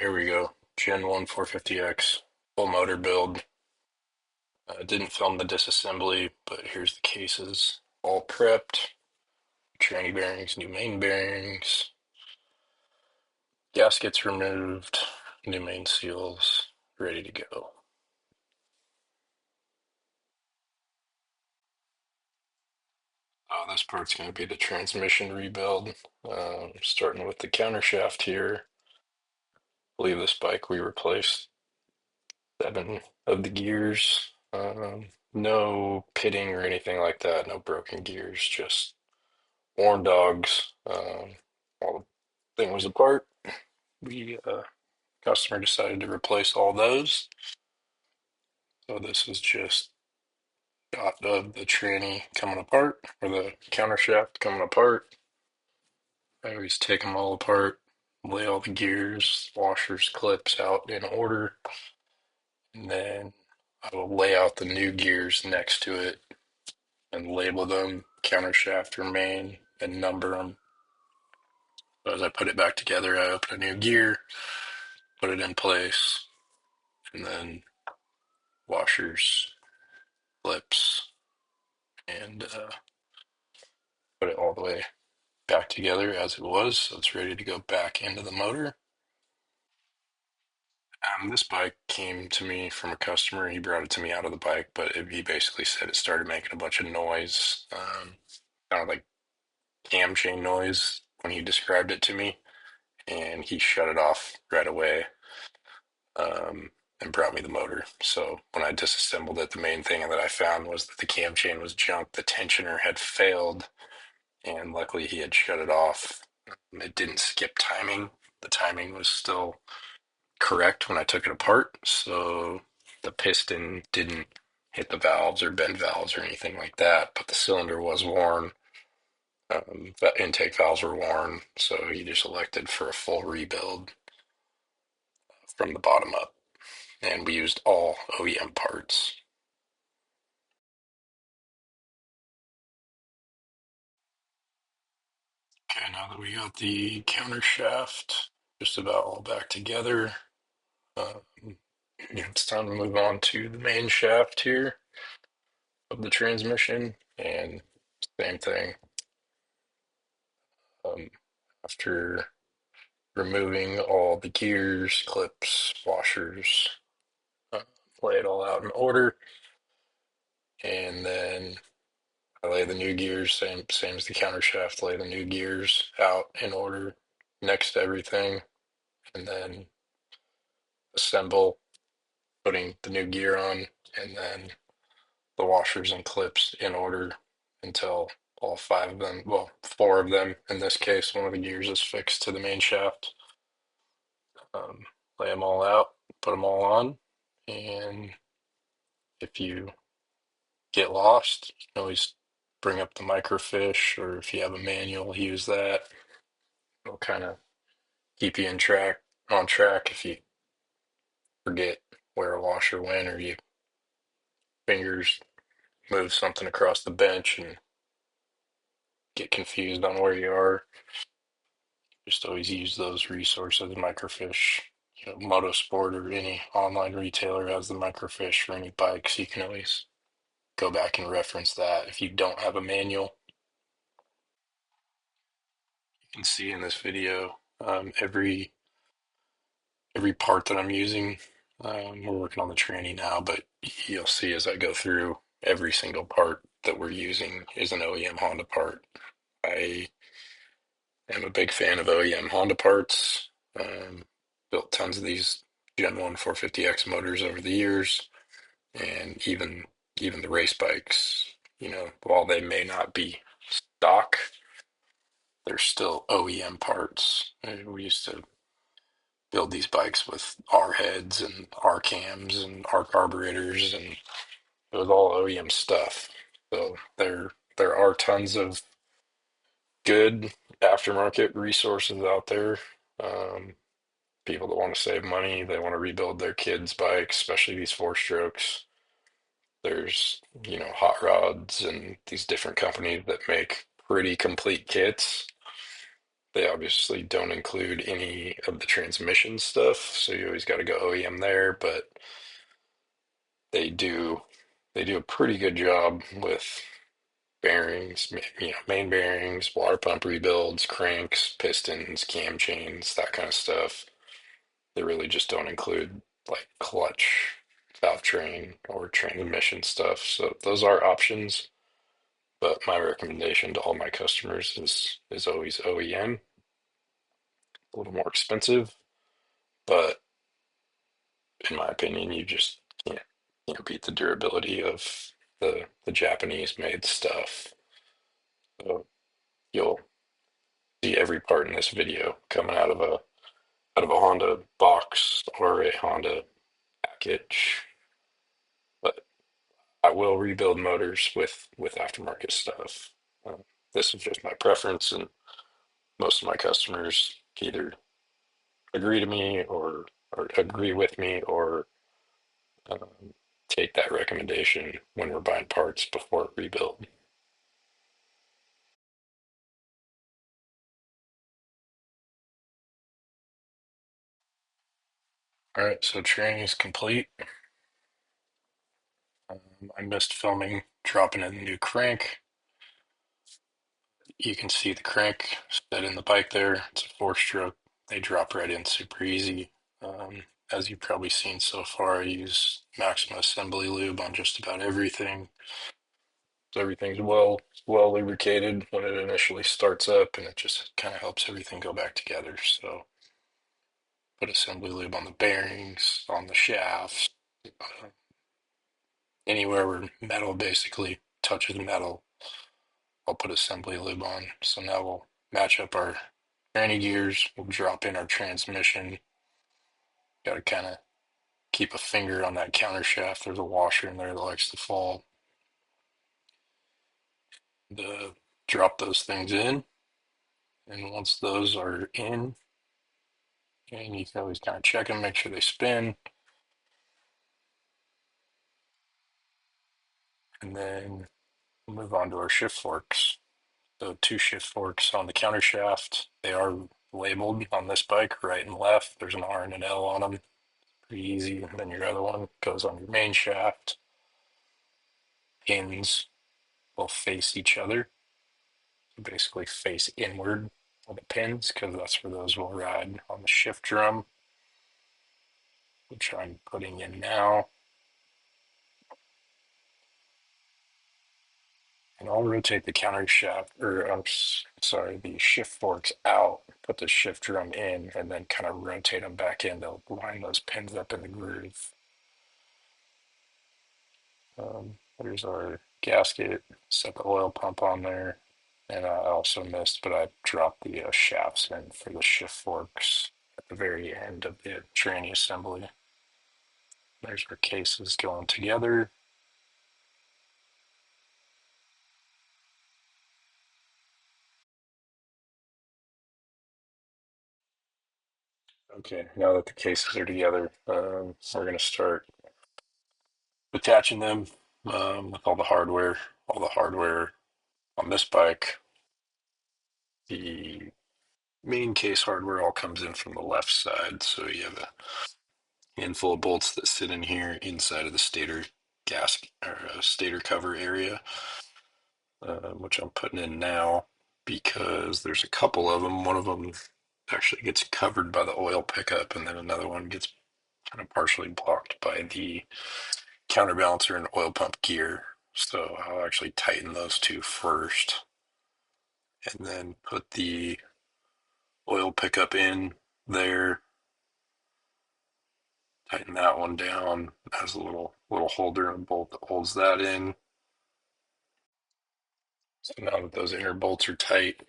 Here we go. Gen 1 450X, full motor build. Didn't film the disassembly, but here's the cases. All prepped. Tranny bearings, new main bearings. Gaskets removed. New main seals. Ready to go. Oh, this part's going to be the transmission rebuild. Starting with the countershaft here. I believe this bike we replaced 7 of the gears. No pitting or anything like that. No broken gears, just worn dogs. All the thing was apart. We customer decided to replace all those. So this is just shot of the tranny coming apart, or the counter shaft coming apart. I always take them all apart, lay all the gears, washers, clips out in order, and then I will lay out the new gears next to it and label them counter shaft or main and number them. So as I put it back together, I open a new gear, put it in place, and then washers, clips, and put it all the way back together as it was, so it's ready to go back into the motor. This bike came to me from a customer. He brought it to me out of the bike, but he basically said it started making a bunch of noise, kind of like cam chain noise when he described it to me, and he shut it off right away. And brought me the motor. So when I disassembled it, the main thing that I found was that the cam chain was junk. The tensioner had failed, and luckily he had shut it off. It didn't skip timing. The timing was still correct when I took it apart, so the piston didn't hit the valves or bend valves or anything like that, but the cylinder was worn. The intake valves were worn, so he just elected for a full rebuild from the bottom up, and we used all OEM parts. Okay, now that we got the counter shaft just about all back together, um, it's time to move on to the main shaft here of the transmission, and same thing. After removing all the gears, clips, washers, uh, lay it all out in order, and then I lay the new gears, same as the counter shaft, lay the new gears out in order next to everything, and then assemble, putting the new gear on, and then the washers and clips in order until all 5 of them, well, 4 of them in this case, one of the gears is fixed to the main shaft. Lay them all out, put them all on, and if you get lost, you can always bring up the microfiche, or if you have a manual, use that. It'll kind of keep you on track if you forget where a washer went, or you fingers move something across the bench and get confused on where you are. Just always use those resources, microfiche. Motosport or any online retailer has the microfiche for any bikes. You can always go back and reference that. If you don't have a manual, you can see in this video every part that I'm using. We're working on the tranny now, but you'll see as I go through, every single part that we're using is an OEM Honda part. I am a big fan of OEM Honda parts. Built tons of these Gen 1 450X motors over the years, and even the race bikes, while they may not be stock, they're still OEM parts. We used to build these bikes with R heads and R cams and R carburetors, and it was all OEM stuff. So there are tons of good aftermarket resources out there. Um, People that want to save money, they want to rebuild their kids' bikes, especially these 4 strokes. There's, Hot Rods and these different companies that make pretty complete kits. They obviously don't include any of the transmission stuff, so you always got to go OEM there, but they do they do a pretty good job with bearings, main bearings, water pump rebuilds, cranks, pistons, cam chains, that kind of stuff. They really just don't include like clutch, valve train, or transmission stuff. So those are options, but my recommendation to all my customers is always OEM, a little more expensive, but in my opinion, you just can't beat the durability of the Japanese made stuff. So you'll see every part in this video coming out of a Honda box or a Honda package. But I will rebuild motors with aftermarket stuff. This is just my preference, and most of my customers either agree to me or agree with me or um, take that recommendation when we're buying parts before rebuild. All right, so training is complete. I missed filming dropping in the new crank. You can see the crank set in the bike there. It's a four-stroke. They drop right in super easy. Um, as you've probably seen so far, I use Maxima assembly lube on just about everything. So everything's well lubricated when it initially starts up, and it just kind of helps everything go back together. So put assembly lube on the bearings, on the shafts, uh, anywhere where metal basically touches metal, I'll put assembly lube on. So now we'll match up our tranny gears. We'll drop in our transmission. Got to kind of keep a finger on that counter shaft. There's a washer in there that likes to fall. Drop those things in. And once those are in, and you can always kind of check them, make sure they spin. And then we'll move on to our shift forks. So two shift forks on the counter shaft. They are labeled on this bike, right and left. There's an R and an L on them. Pretty easy. And then your other one goes on your main shaft. Pins will face each other. So basically face inward on the pins, because that's where those will ride on the shift drum, which I'm putting in now. And I'll rotate the counter shaft, or I'm sorry, the shift forks out, put the shift drum in, and then kind of rotate them back in. They'll line those pins up in the groove. There's our gasket, set the oil pump on there. And I also missed, but I dropped the shafts in for the shift forks at the very end of the tranny assembly. There's our cases going together. Okay, now that the cases are together, we're going to start attaching them with all the hardware. All the hardware on this bike, the main case hardware all comes in from the left side. So you have a handful of bolts that sit in here inside of the stator gas or stator cover area, which I'm putting in now because there's a couple of them. One of them actually gets covered by the oil pickup, and then another one gets kind of partially blocked by the counterbalancer and oil pump gear. So I'll actually tighten those two first and then put the oil pickup in there, tighten that one down. Has a little holder and bolt that holds that in. So now that those inner bolts are tight,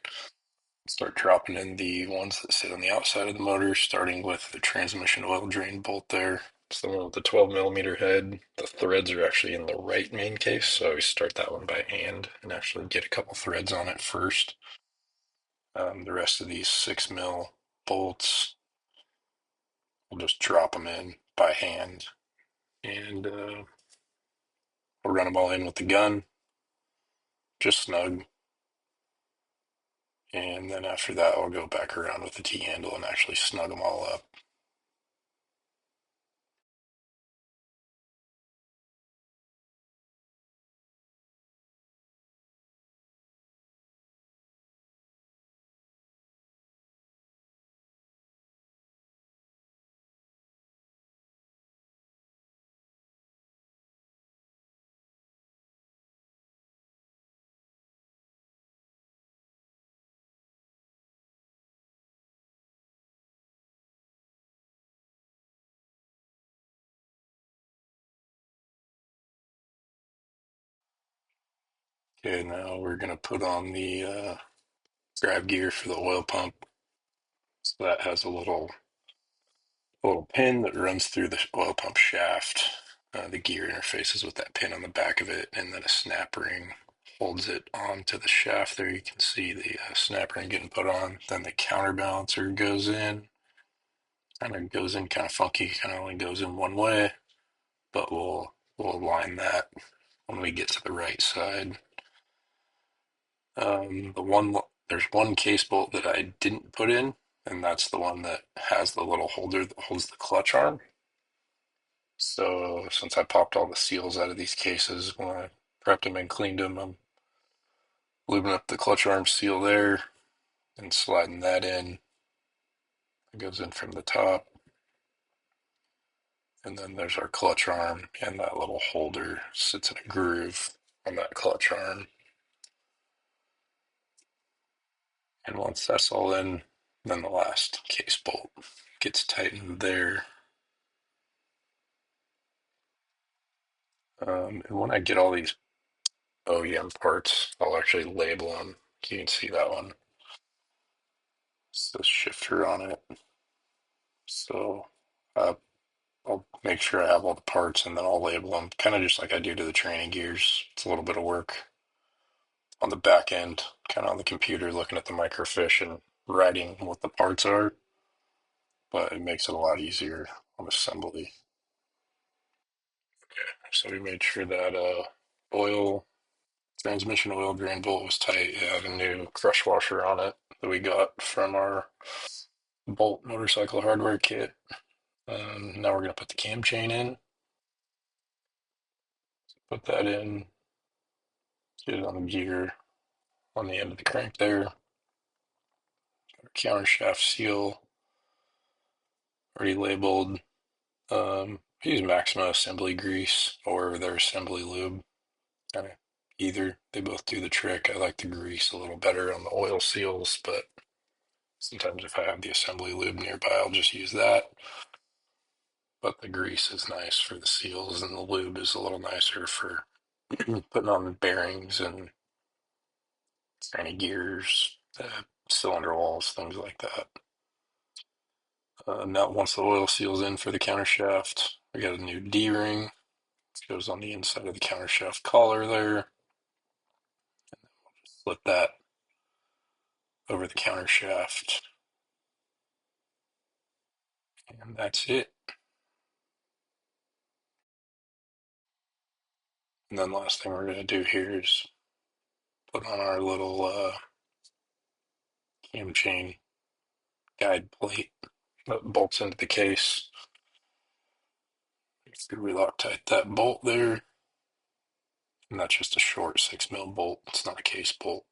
start dropping in the ones that sit on the outside of the motor, starting with the transmission oil drain bolt there. It's the one with the 12 millimeter head. The threads are actually in the right main case, so we start that one by hand and actually get a couple threads on it first. The rest of these 6 mil bolts, we'll just drop them in by hand, and we'll run them all in with the gun, just snug. And then after that, I'll go back around with the T-handle and actually snug them all up. Okay, now we're gonna put on the grab gear for the oil pump. So that has a little pin that runs through the oil pump shaft. The gear interfaces with that pin on the back of it, and then a snap ring holds it onto the shaft there. You can see the snap ring getting put on. Then the counterbalancer goes in. Kind of goes in kind of funky, kind of only goes in one way, but we'll align that when we get to the right side. There's one case bolt that I didn't put in, and that's the one that has the little holder that holds the clutch arm. So since I popped all the seals out of these cases when I prepped them and cleaned them, I'm lubing up the clutch arm seal there and sliding that in. It goes in from the top. And then there's our clutch arm, and that little holder sits in a groove on that clutch arm. And once that's all in, then the last case bolt gets tightened there. And when I get all these OEM parts, I'll actually label them. You can see that one. It's the shifter on it. So uh, I'll make sure I have all the parts and then I'll label them, kind of just like I do to the training gears. It's a little bit of work on the back end, kind of on the computer, looking at the microfiche and writing what the parts are, but it makes it a lot easier on assembly. So we made sure that oil, transmission oil drain bolt was tight. It had a new crush washer on it that we got from our Bolt motorcycle hardware kit. Now we're going to put the cam chain in, put that in, get it on the gear on the end of the crank there. Counter shaft seal already labeled. I use Maxima assembly grease or their assembly lube. Kind of either. They both do the trick. I like the grease a little better on the oil seals, but sometimes if I have the assembly lube nearby, I'll just use that. But the grease is nice for the seals, and the lube is a little nicer for putting on the bearings and any gears, cylinder walls, things like that. Now, once the oil seal's in for the counter shaft, we got a new D-ring. It goes on the inside of the counter shaft collar there. Slip that over the counter shaft, and that's it. And then last thing we're going to do here is put on our little cam chain guide plate that bolts into the case. We Loctite that bolt there, and that's just a short 6 mil bolt. It's not a case bolt.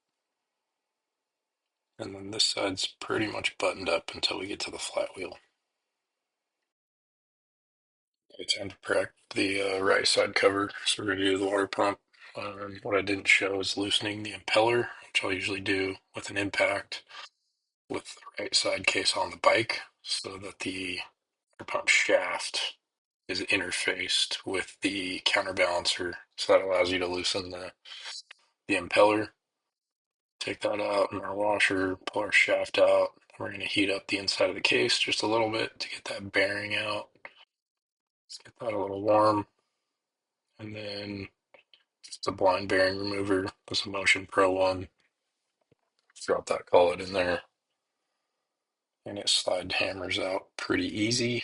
And then this side's pretty much buttoned up until we get to the flat wheel. It's time to crack the right side cover. So we're going to do the water pump. What I didn't show is loosening the impeller, which I'll usually do with an impact with the right side case on the bike so that the water pump shaft is interfaced with the counterbalancer. So that allows you to loosen the impeller. Take that out in our washer, pull our shaft out. We're going to heat up the inside of the case just a little bit to get that bearing out. Let's get that a little warm. And then it's a blind bearing remover. This is a Motion Pro one. Drop that collet in there. And it slide hammers out pretty easy.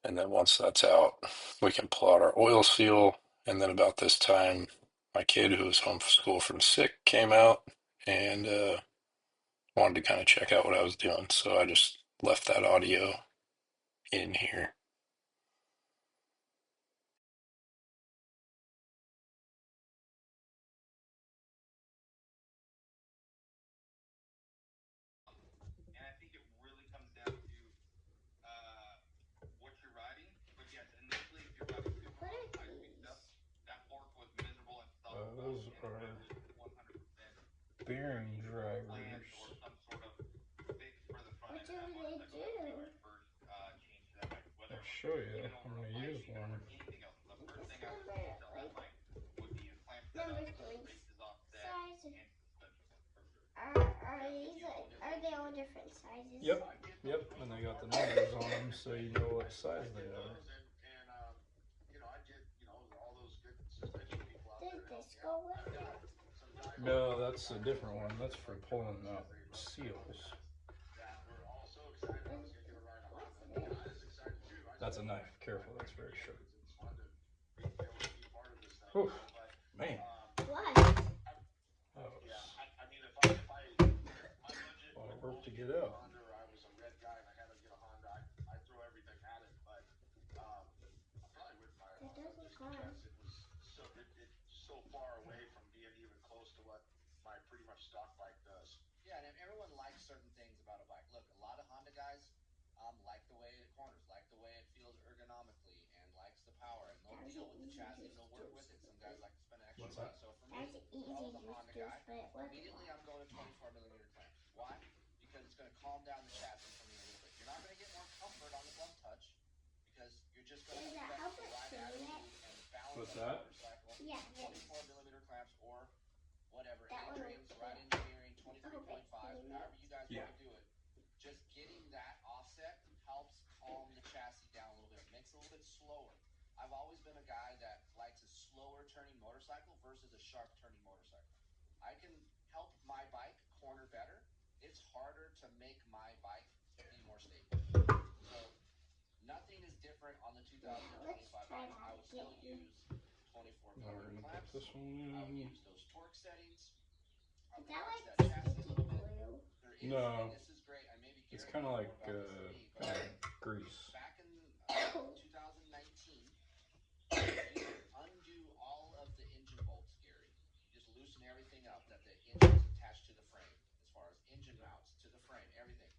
And then once that's out, we can pull out our oil seal. And then about this time, my kid who was home from school from sick came out and wanted to kind of check out what I was doing, so I just left that audio in here. Those are bearing drivers. What do they do? I'll show you. I'm going to use one. Number 3 size. Are they all different sizes? Yep, and they got the numbers on them so you know what size they are. Did this go with it? No, that's a different one. That's for pulling out seals. What's this? That's a knife. Careful, that's very sharp. Whew, man. What? That was a lot of work to get out. That doesn't come. Yeah, and everyone likes certain things about a bike. Look, a lot of Honda guys like the way it corners, like the way it feels ergonomically, and likes the power, and they'll deal with the chassis and they'll work with it. Some guys like to spend extra money. So for me, if I was a Honda guy, immediately I'm going to 24 millimeter clamps. Why? Because it's going to calm down the chassis for me a little bit. You're not going to get more comfort on the bump touch because you're just going to affect the ride attitude and balance of the motorcycle. Yeah, 24 millimeter clamps or whatever. That Adrian's ride engineering 23.5, however you guys want to do it. Just getting that offset helps calm the chassis down a little bit. It makes it a little bit slower. I've always been a guy that likes a slower turning motorcycle versus a sharp turning motorcycle. I can help my bike corner better. It's harder to make my bike be more stable. So nothing is different on the 2025 bike. I would still use 24 millimeter clamps. This one. I would use those torque settings. Is that like sticky glue? No. This is great. I maybe it's kind of like grease. Back in 2019, you undo all of the engine bolts, Gary. You just loosen everything up that the engine is attached to the frame, as far as engine mounts to the frame, everything.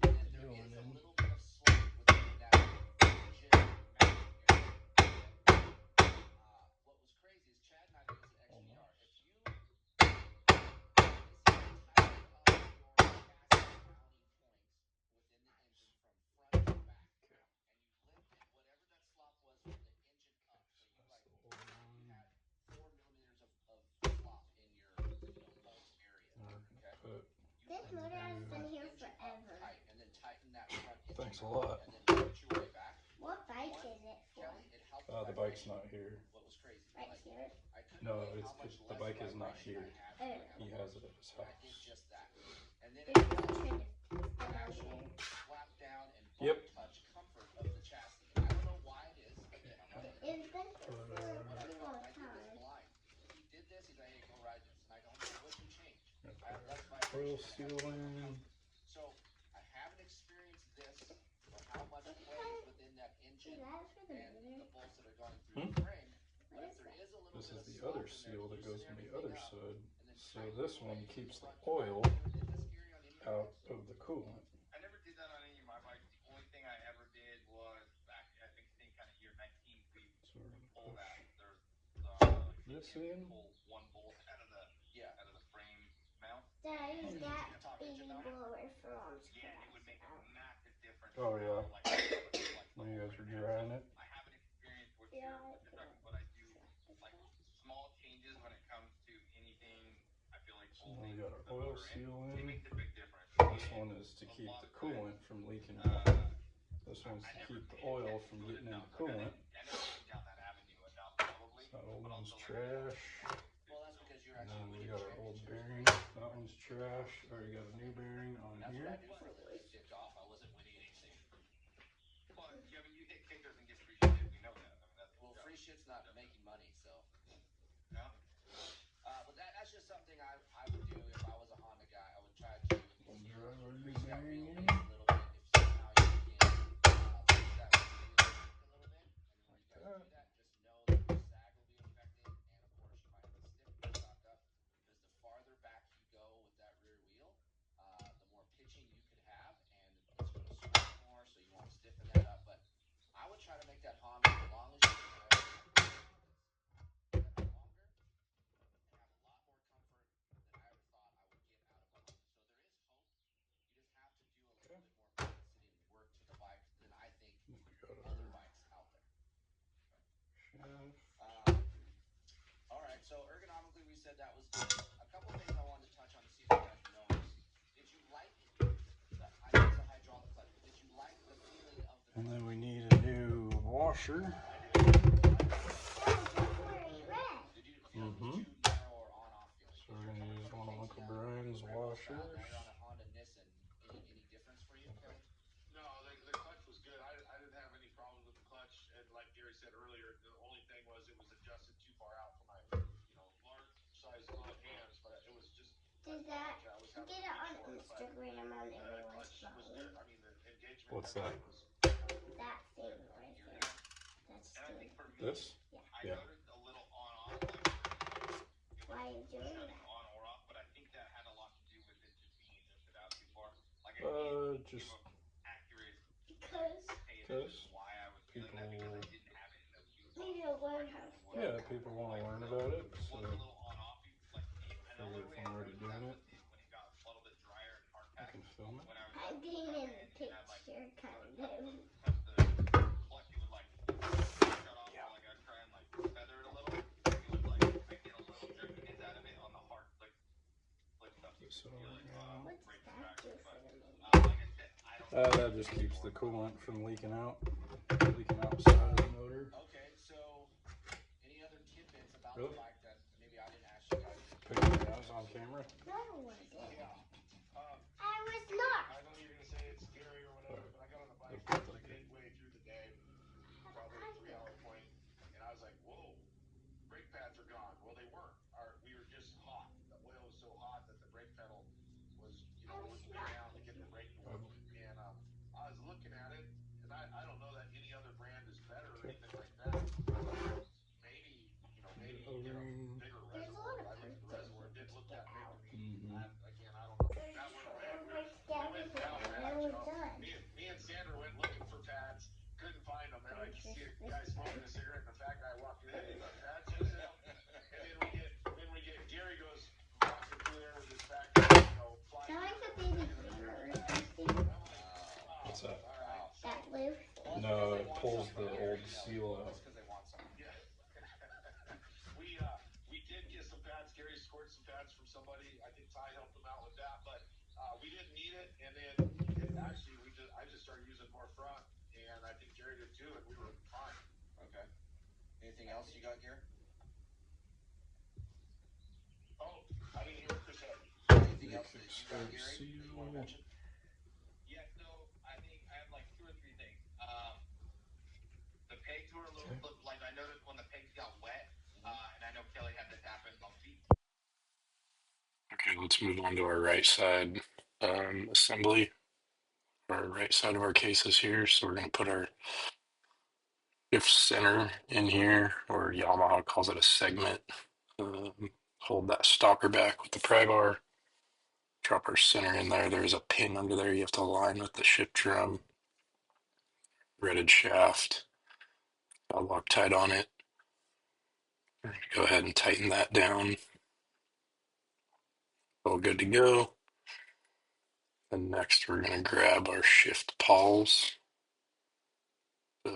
And then there is a little bit of slack within that engine mounting area. What was crazy is Chad and I did this at XPR. If you This motor has been here forever. And then tighten that front engine. Thanks a lot. And then work your way back. What bike is it for? The bike's not here. What was crazy? Right here? No, the bike is not here. He has it at his house. I did just that. And then There's it no helps trend the of actual slap down and Yep. touch comfort of the chassis. And I don't know why it is. Again, I'm not It's been here for a pretty long I did this time. blind. He did this. He's like, hey, go ride this. And I go, what you change? That's my Oil sealing. So I haven't experienced this or how much plays within that engine Is that for the and motor? the bolts that are going through the frame. But if there is a little This bit is of the other slack in there, seal that goes on the loosen other everything up, side. and then So tighten this it one away keeps the from front to oil back. You ever did this, Gary, on any of your out bikes? of the coolant. I never did that on any of my bikes. The only thing I ever did was back, I think, same kind of year, 19. We So we're pull gonna that. push There's this in. pull one bolt out of the frame mount. Dad, is that baby blower for Mom's Yeah, it would make a massive difference. Oh yeah. Like When you guys are drying it. I haven't experienced what Yeah. you're describing, but I do like small changes when it comes to anything. I feel like So now we got our oil seal it in. makes a big difference. This one is to keep the coolant from leaking out. This one's to keep the oil from getting in the coolant. I never went down that avenue enough, probably. That old one's trash. Well, that's because you're And actually then we winning got our old championships. bearing. That one's trash. Already got a new bearing on That's what here. I do for a living. Dipped off. I wasn't winning anything. Well, yeah, I mean, you hit kickers and get free shit. We know that. I mean, that's Well, free shit's not making money, so. no. But that's just something I would do if I was a that reel base a little bit. If somehow you can push that reel back a little bit, and when you guys do that, just know that your sag will be affected, and of course you might have to stiffen the shock up, because the farther back you go with that rear wheel, the more pitching you could have, and it's going to squeak more, so you want to stiffen that up. But I would try to make that Honda as long as you can wear it, because better longer and have a lot more comfort than I ever thought I would get out of a Honda. So there is hope. You just have to do a little bit more babysitting work to the bike than I think other bikes out there. All right, so ergonomically we said that was good. A couple things I wanted to touch on to see if you guys noticed. Did you like I know it's a hydraulic clutch, but did you like the feeling of the clutch? And then we need a new washer. Did you feel it was too narrow or on-off feeling? So we're gonna use one of Uncle Brian's washers. There on a Honda Nissan. Any difference for you, Kelly? No, the clutch was good. I didn't have any problems with the clutch, and like Gary said earlier, the only thing was it was adjusted too far out for my, large size hands. But it was just. Does that get it on Instagram on everyone's phone? Was good. I mean, the engagement. What's that? That thing right there. That's and I think for me, this? I noticed a little on-off. Why are you doing that? On or off, but I think that had a lot to do with it just being adjusted out too far. Like Just accurate. Because Why I was feeling that, because I didn't have it in those two spots. maybe you'll learn how to do it. yeah, people want to learn about it. So A little on-off, like if I'm already doing it, when it got a little bit drier and hard I packed. can film it. When I was I'm getting in the picture, kind of. touch the clutch, it would like shut off, or like I'd try and like feather it a little. It would like I get a little jerkiness out of it on the hard flick stuff. You So feel it What's break the that track. do But for the minute? like I said, I don't. that just keeps the coolant from leaking outside of the motor. Okay, so any other tidbits about Really? the bike that maybe I didn't ask you guys? Picking your nose on camera. No, I wasn't. Yeah. I was not. I know you're gonna say it's scary or whatever, but I got on the bike midway through the day, probably a 3-hour point, and I was like, "Whoa, brake pads are gone." Well, they weren't. We were just hot. The oil was so hot that the brake pedal was, working down to get the brake to work. And I was looking at it, and I don't know that any other brand is better or anything like that. Maybe you get a bigger reservoir. I looked at the reservoir; it didn't look that big to me. Again, I don't know. That was me and Sandra went looking for pads, couldn't find them, and I could see a guy smoking a cigarette, and the fat guy walked in. Hey, you got pads for sale? And then we get Gary goes walking through there with his back, flying. Sounds like a baby hammer or something. What's that? That loose. No, it pulls the old seal out. Because they want something. Yeah. We did get some pads. Gary scored some pads from somebody. I think Ty helped him out with that, but we didn't need it. And then actually, I just started using more front, and I think Gary did too, and we were fine. Okay. Anything else you got, Gary? Oh, I didn't hear what Chris said. Anything else that you got, Gary, that you want to mention? Yeah, so I think I have like 2 or 3 things. The pegs were a little like I noticed when the pegs got wet, and I know Kelly had this happen on feet. Okay, let's move on to our right side assembly. Our right side of our cases here. So we're going to put our shift center in here, or Yamaha calls it a segment. Hold that stopper back with the pry bar. Drop our center in there. There's a pin under there you have to align with the shift drum. Threaded shaft. Got Loctite on it. We're going to go ahead and tighten that down. All good to go. And next we're going to grab our shift pawls. A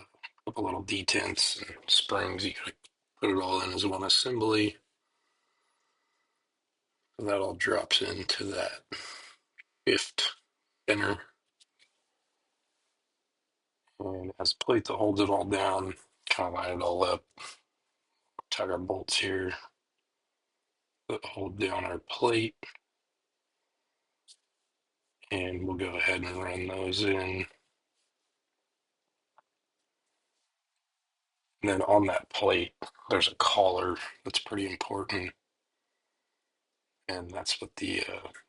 couple little detents and springs. You gotta put it all in as one assembly. So that all drops into that shift center. And as a plate that holds it all down, kind of line it all up. Tight our bolts here that hold down our plate. And we'll go ahead and run those in. And then on that plate, there's a collar that's pretty important. And that's what the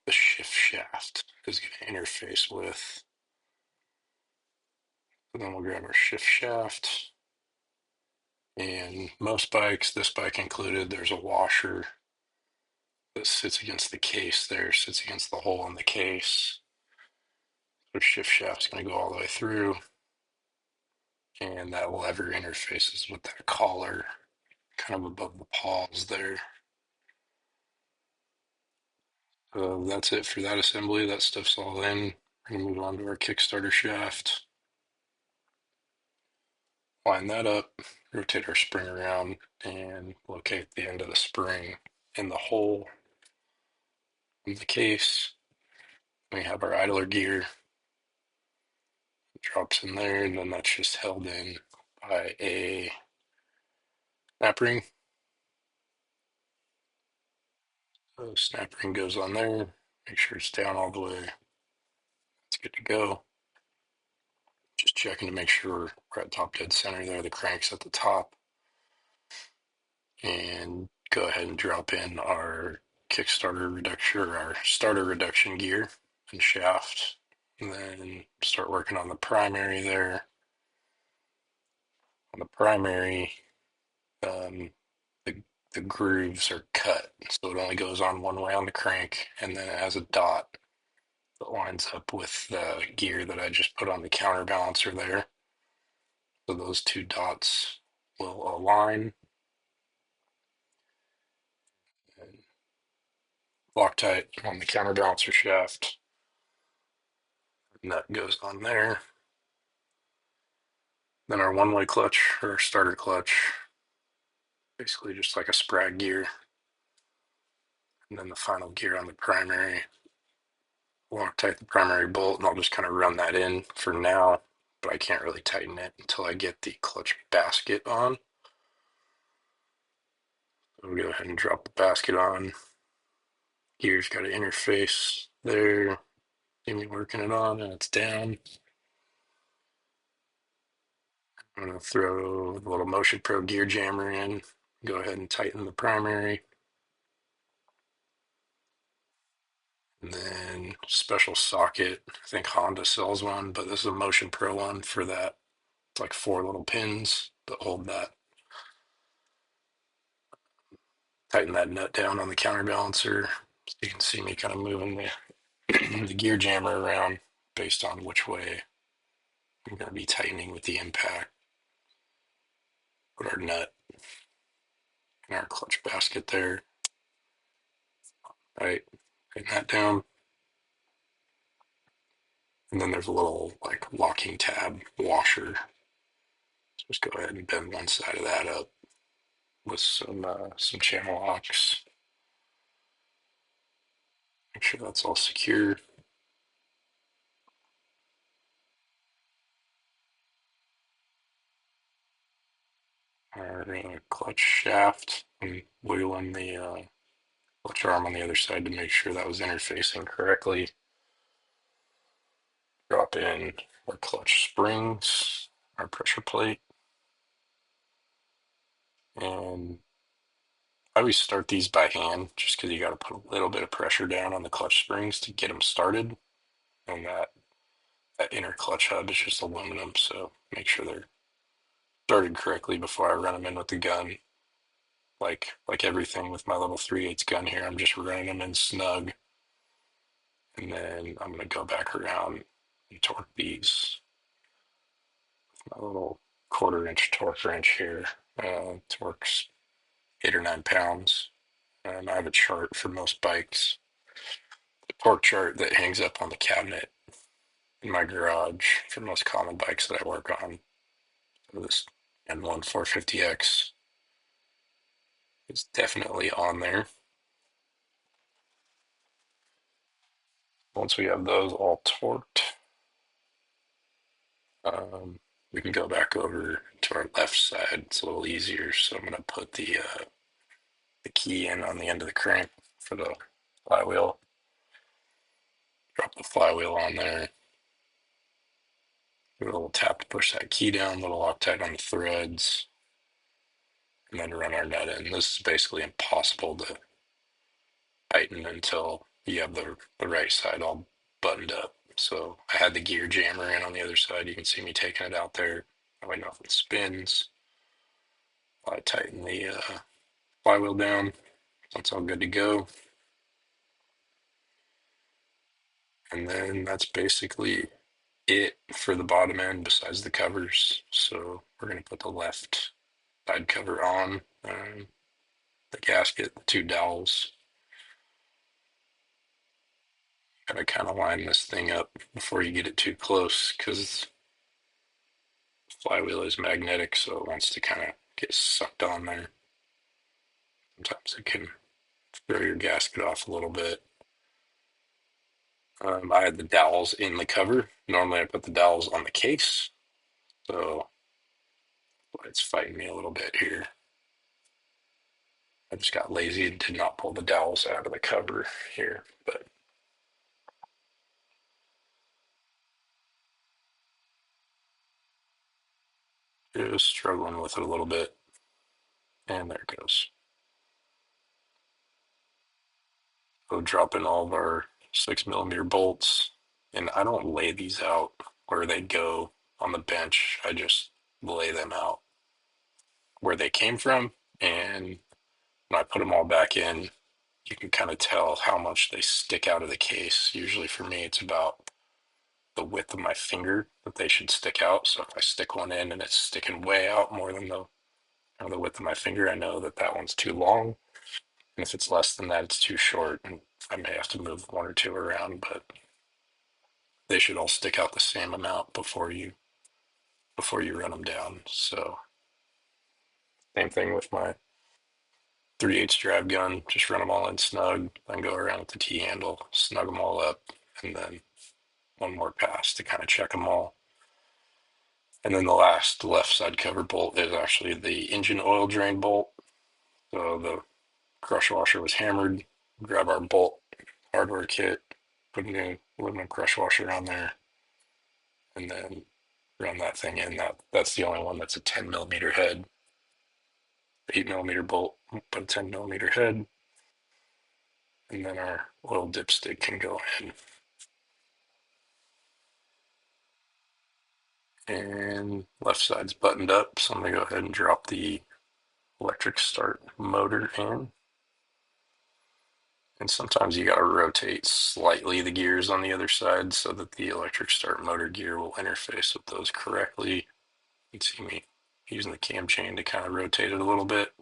shift shaft is going to interface with. So then we'll grab our shift shaft. And most bikes, this bike included, there's a washer that sits against the case there, sits against the hole in the case. The shift shaft's going to go all the way through. And that lever interfaces with that collar kind of above the paws there. So that's it for that assembly. That stuff's all in. We're going to move on to our Kickstarter shaft. Line that up, rotate our spring around, and locate the end of the spring in the hole in the case. We have our idler gear. It drops in there, and then that's just held in by a snap ring. So snap ring goes on there. Make sure it's down all the way. It's good to go. Just checking to make sure we're at top dead center there. The crank's at the top. And go ahead and drop in our Kickstarter reduction, or our starter reduction gear and shaft. And then start working on the primary there. On the primary, the, the grooves are cut. So it only goes on one way on the crank, and then it has a dot that lines up with the gear that I just put on the counterbalancer there. So those two dots will align. And Loctite on the counterbalancer shaft. Nut goes on there. Then our one-way clutch, or starter clutch, basically just like a sprag gear. And then the final gear on the primary. Loctite the primary bolt, and I'll just kind of run that in for now, but I can't really tighten it until I get the clutch basket on. So we'll go ahead and drop the basket on. Gear's got an interface there. See me working it on, and it's down. I'm going to throw the little Motion Pro gear jammer in. Go ahead and tighten the primary. And then special socket. I think Honda sells one, but this is a Motion Pro one for that. It's like 4 little pins that hold that. Tighten that nut down on the counterbalancer. So you can see me kind of moving the gear jammer around based on which way I'm going to be tightening with the impact. Put our nut in our clutch basket there. Right, tighten that down. And then there's a little like locking tab washer. So just go ahead and bend one side of that up with some channel locks. Make sure that's all secure. Our clutch shaft, and wiggling the clutch arm on the other side to make sure that was interfacing correctly. Drop in our clutch springs, our pressure plate, and I always start these by hand just because you got to put a little bit of pressure down on the clutch springs to get them started. And that inner clutch hub is just aluminum, so make sure they're started correctly before I run them in with the gun. Like everything with my little 3/8 gun here, I'm just running them in snug. And then I'm going to go back around and torque these with my little 1/4 inch torque wrench here. Torques 8 or 9 pounds. And I have a chart for most bikes, a torque chart that hangs up on the cabinet in my garage for most common bikes that I work on. So this N1 450X is definitely on there. Once we have those all torqued, we can go back over to our left side. It's a little easier. So I'm going to put the key in on the end of the crank for the flywheel. Drop the flywheel on there. Give it a little tap to push that key down, a little Loctite on the threads, and then run our nut in. This is basically impossible tighten until you have the right side all buttoned up. So I had the gear jammer in on the other side. You can see me taking it out there. That way nothing spins. I tighten the flywheel down. That's all good to go. And then that's basically it for the bottom end besides the covers. So we're going to put the left side cover on, the gasket, the two dowels. Gotta kind of line this thing up before you get it too close because the flywheel is magnetic, so it wants to kind of get sucked on there. Sometimes it can throw your gasket off a little bit. I had the dowels in the cover. Normally I put the dowels on the case, so it's fighting me a little bit here. I just got lazy and did not pull the dowels out of the cover here, but just struggling with it a little bit. And there it goes. So drop in all of our 6mm bolts, and I don't lay these out where they go on the bench. I just lay them out where they came from, and when I put them all back in, you can kind of tell how much they stick out of the case. Usually for me, it's about the width of my finger that they should stick out. So if I stick one in and it's sticking way out more than the width of my finger, I know that that one's too long. And if it's less than that, it's too short, and I may have to move one or two around, but they should all stick out the same amount before you run them down. So same thing with my 3/8 drive gun. Just run them all in snug, then go around with the T handle, snug them all up, and then one more pass to kind of check them all. And then the last left side cover bolt is actually the engine oil drain bolt. So the crush washer was hammered. Grab our bolt hardware kit, put a new aluminum crush washer on there, and then run that thing in. That's the only one that's a 10mm head. 8mm bolt, but a 10mm head, and then our oil dipstick can go in. And left side's buttoned up, so I'm gonna go ahead and drop the electric start motor in. And sometimes you gotta rotate slightly the gears on the other side so that the electric start motor gear will interface with those correctly. You can see me using the cam chain to kind of rotate it a little bit.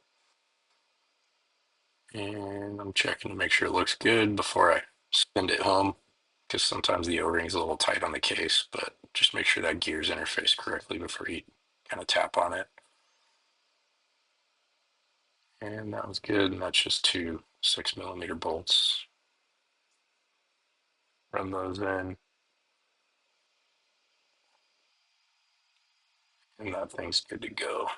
And I'm checking to make sure it looks good before I send it home, because sometimes the O-ring's a little tight on the case, but just make sure that gear's interfaced correctly before you kind of tap on it. And that was good, and that's just two 6mm bolts. Run those in, and that thing's good to go.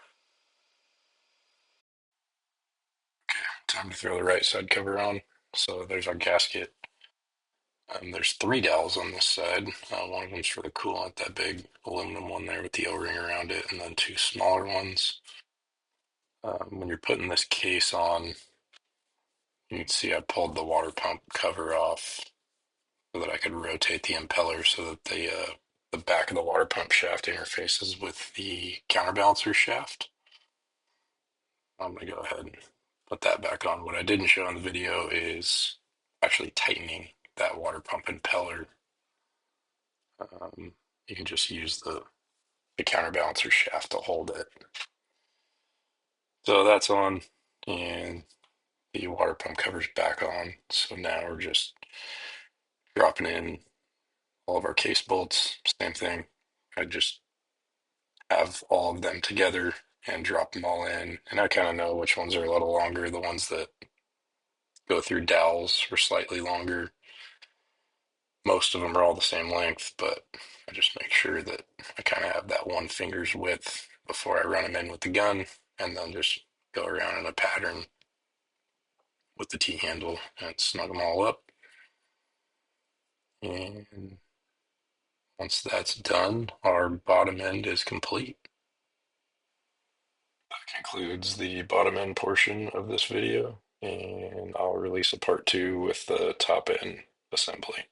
Okay, time to throw the right side cover on. So there's our gasket. There's three dowels on this side. One of them's for the coolant, that big aluminum one there with the O-ring around it, and then two smaller ones. When you're putting this case on, you can see I pulled the water pump cover off so that I could rotate the impeller so that the back of the water pump shaft interfaces with the counterbalancer shaft. I'm going to go ahead and put that back on. What I didn't show in the video is actually tightening that water pump impeller. You can just use the counterbalancer shaft to hold it. So that's on, and the water pump cover's back on. So now we're just dropping in all of our case bolts. Same thing. I just have all of them together and drop them all in. And I kind of know which ones are a little longer. The ones that go through dowels are slightly longer. Most of them are all the same length, but I just make sure that I kind of have that one finger's width before I run them in with the gun, and then just go around in a pattern with the T-handle and snug them all up. And once that's done, our bottom end is complete. That concludes the bottom end portion of this video. and I'll release a part two with the top end assembly.